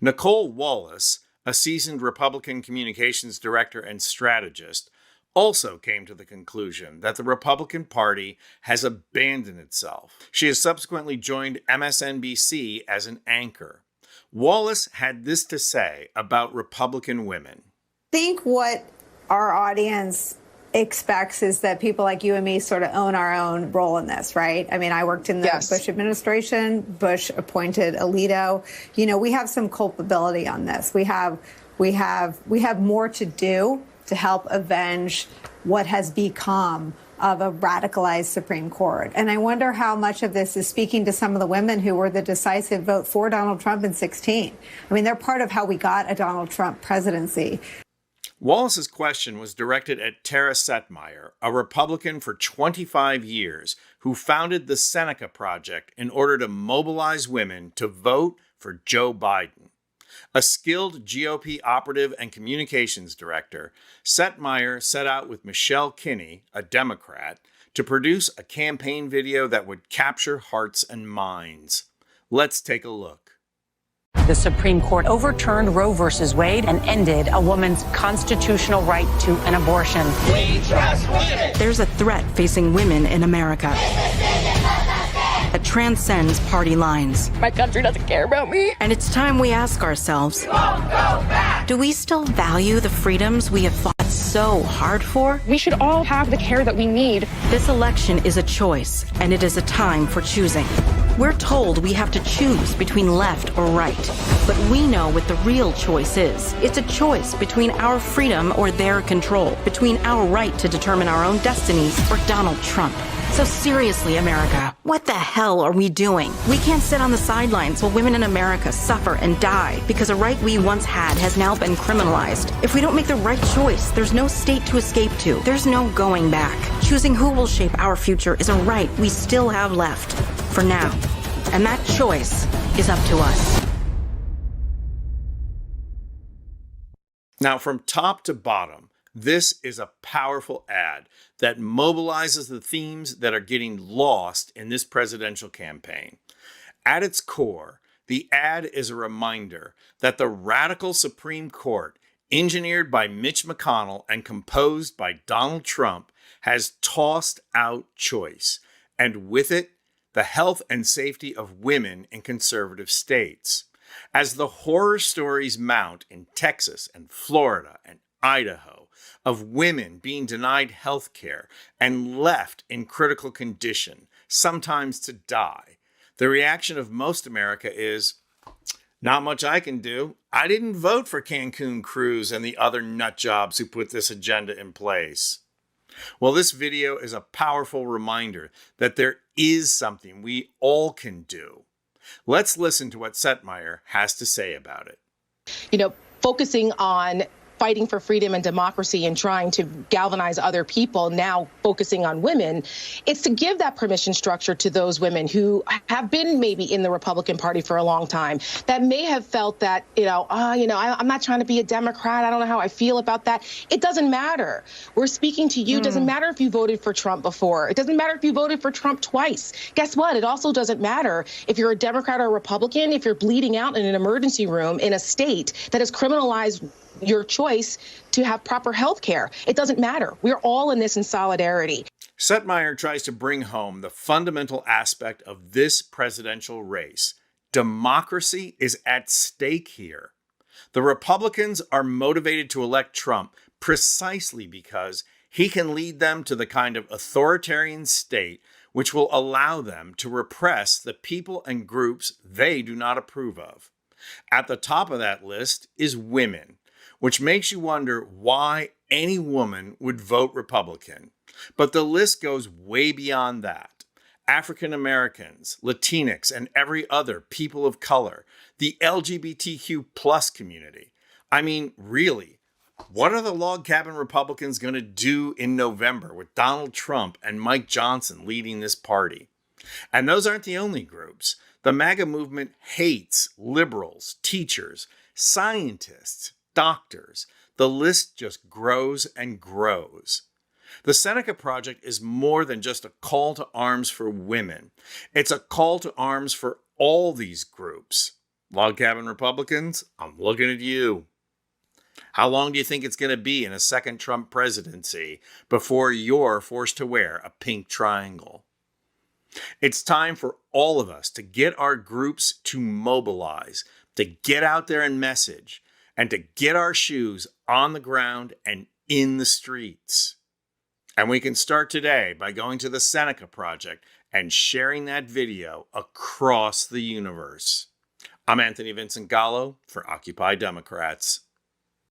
Nicolle Wallace, a seasoned Republican communications director and strategist, also came to the conclusion that the Republican Party has abandoned itself. She has subsequently joined MSNBC as an anchor. Wallace had this to say about Republican women. I think what our audience expects is that people like you and me sort of own our own role in this, right? I mean, I worked in the Bush administration. Bush appointed Alito. You know, we have some culpability on this. We have more to do to help avenge what has become of a radicalized Supreme Court. And I wonder how much of this is speaking to some of the women who were the decisive vote for Donald Trump in 2016. I mean, they're part of how we got a Donald Trump presidency. Wallace's question was directed at Tara Setmeyer, a Republican for 25 years who founded the Seneca Project in order to mobilize women to vote for Joe Biden. A skilled GOP operative and communications director, Setmeyer set out with Michelle Kinney, a Democrat, to produce a campaign video that would capture hearts and minds. Let's take a look. The Supreme Court overturned Roe v. Wade and ended a woman's constitutional right to an abortion. We trust women. There's a threat facing women in America that transcends party lines. My country doesn't care about me. And it's time we ask ourselves, We won't go back. do we still value the freedoms we have fought so hard for? We should all have the care that we need. This election is a choice, and it is a time for choosing. We're told we have to choose between left or right, but we know what the real choice is. It's a choice between our freedom or their control, between our right to determine our own destinies or Donald Trump. So seriously, America, what the hell are we doing? We can't sit on the sidelines while women in America suffer and die because a right we once had has now been criminalized. If we don't make the right choice, there's no state to escape to. There's no going back. Choosing who will shape our future is a right we still have left for now. And that choice is up to us. Now, from top to bottom, this is a powerful ad that mobilizes the themes that are getting lost in this presidential campaign. At its core, the ad is a reminder that the radical Supreme Court, engineered by Mitch McConnell and composed by Donald Trump, has tossed out choice, and with it, the health and safety of women in conservative states. As the horror stories mount in Texas and Florida and Idaho of women being denied health care and left in critical condition, sometimes to die, the reaction of most America is, not much I can do. I didn't vote for Cancun Cruz and the other nut jobs who put this agenda in place. Well, this video is a powerful reminder that there is something we all can do. Let's listen to what Setmeyer has to say about it. You know, focusing on fighting for freedom and democracy and trying to galvanize other people, now focusing on women, it's to give that permission structure to those women who have been maybe in the Republican Party for a long time, that may have felt that, I'm not trying to be a Democrat. I don't know how I feel about that. It doesn't matter. We're speaking to you. It doesn't matter if you voted for Trump before. It doesn't matter if you voted for Trump twice. Guess what? It also doesn't matter if you're a Democrat or a Republican, if you're bleeding out in an emergency room in a state that has criminalized your choice to have proper health care. It doesn't matter. We're all in this in solidarity. Setmeyer tries to bring home the fundamental aspect of this presidential race. Democracy is at stake here. The Republicans are motivated to elect Trump precisely because he can lead them to the kind of authoritarian state which will allow them to repress the people and groups they do not approve of. At the top of that list is women, which makes you wonder why any woman would vote Republican. But the list goes way beyond that. African Americans, Latinx, and every other people of color, the LGBTQ plus community. I mean, really, what are the log cabin Republicans going to do in November with Donald Trump and Mike Johnson leading this party? And those aren't the only groups. The MAGA movement hates liberals, teachers, scientists, doctors. The list just grows and grows. The Seneca Project is more than just a call to arms for women. It's a call to arms for all these groups. Log cabin Republicans, I'm looking at you. How long do you think it's going to be in a second Trump presidency before you're forced to wear a pink triangle? It's time for all of us to get our groups to mobilize, to get out there and message, and to get our shoes on the ground and in the streets. And we can start today by going to the Seneca Project and sharing that video across the universe. I'm Anthony Vincent Gallo for Occupy Democrats.